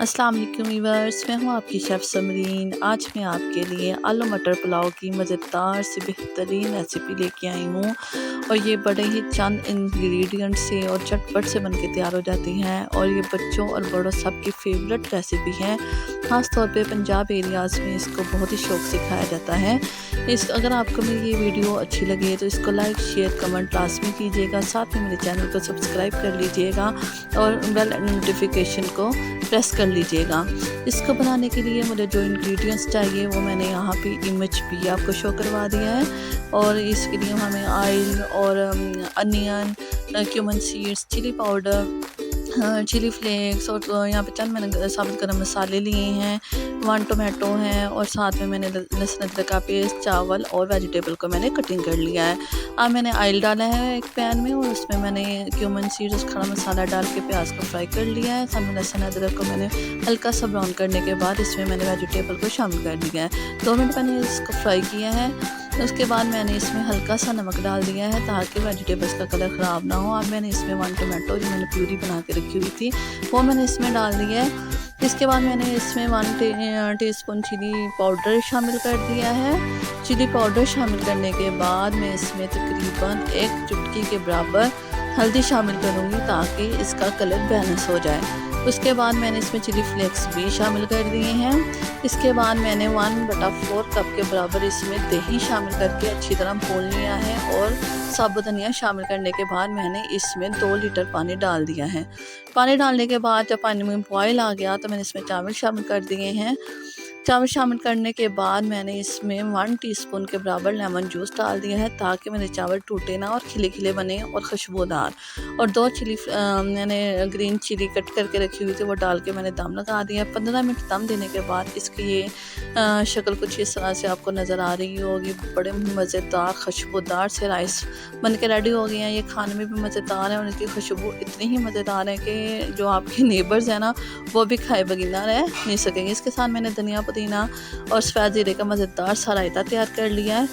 अस्सलाम वालेकुम वीवर्स, मैं हूँ आपकी शेफ़ समरीन। आज मैं आपके लिए आलू मटर पुलाव की मज़ेदार सी बेहतरीन रेसिपी लेके आई हूँ और ये बड़े ही चंद इंग्रेडिएंट से और झटपट से बनके तैयार हो जाती हैं और ये बच्चों और बड़ों सब की फेवरेट रेसिपी है। ख़ास तौर पे पंजाब एरियाज़ में इसको बहुत ही शौक़ से खाया जाता है। अगर आपको मेरी ये वीडियो अच्छी लगे तो इसको लाइक शेयर कमेंट लाज़मी कीजिएगा। साथ में मेरे चैनल को सब्सक्राइब कर लीजिएगा और बेल नोटिफिकेशन को प्रेस कर लीजिएगा। इसको बनाने के लिए मुझे जो इंग्रेडिएंट्स चाहिए वो मैंने यहाँ पे इमेज भी आपको शो करवा दिया है और इसके लिए हमें ऑयल और onion, cumin seeds, chilli powder, chilli flakes और यहाँ पे चंद मैंने साबुत गरम मसाले लिए हैं, 1 टोमेटो है और साथ में मैंने लहसुन अदरक का पेस्ट, चावल और वेजिटेबल को मैंने कटिंग कर लिया है। अब मैंने ऑयल डाला है एक पैन में और उसमें मैंने क्यूमन सीड्स, खड़ा मसाला डाल के प्याज को फ्राई कर लिया है। साथ में लहसुन अदरक को मैंने हल्का सा ब्राउन करने के बाद इसमें मैंने वेजिटेबल को शामिल कर दिया है। 2 मिनट मैंने इसको फ्राई किया है। उसके बाद मैंने इसमें हल्का सा नमक डाल दिया है ताकि वेजिटेबल्स का कलर ख़राब ना हो। अब मैंने इसमें 1 टोमेटो जो मैंने प्यूरी बना के रखी हुई थी वो मैंने इसमें डाल दिया है। इसके बाद मैंने इसमें 1 टीस्पून चिली पाउडर शामिल कर दिया है। चिली पाउडर शामिल करने के बाद मैं इसमें तकरीबन 1 चुटकी के बराबर हल्दी शामिल करूँगी ताकि इसका कलर बैलेंस हो जाए। उसके बाद मैंने इसमें चिली फ्लेक्स भी शामिल कर दिए हैं। इसके बाद मैंने 1/4 कप के बराबर इसमें दही शामिल करके अच्छी तरह भून लिया है और साबुत धनिया शामिल करने के बाद मैंने इसमें 2 लीटर पानी डाल दिया है। पानी डालने के बाद जब पानी में बॉयल आ गया तो मैंने इसमें चावल शामिल कर दिए हैं। चावल शामिल करने के बाद मैंने इसमें 1 टीस्पून के बराबर लेमन जूस डाल दिया है ताकि मेरे चावल टूटे ना और खिले खिले बने और खुशबूदार। और 2 चिली मैंने ग्रीन चिली कट करके रखी हुई थी वो डाल के मैंने दम लगा दिया। 15 मिनट दम देने के बाद इसकी ये शक्ल कुछ इस तरह से आपको नज़र आ रही होगी। बड़े मज़ेदार खुशबूदार से राइस बन के रेडी हो गए हैं। ये खाने में भी मज़ेदार है और इसकी खुशबू इतनी ही मज़ेदार है कि जो आपके नेबर्स हैं ना वो भी खाए बगैर रह नहीं सकेंगे। इसके साथ मैंने धनिया, पुदीना और सफ़ेद ज़ीरे का मज़ेदार सा रायता तैयार कर लिया है।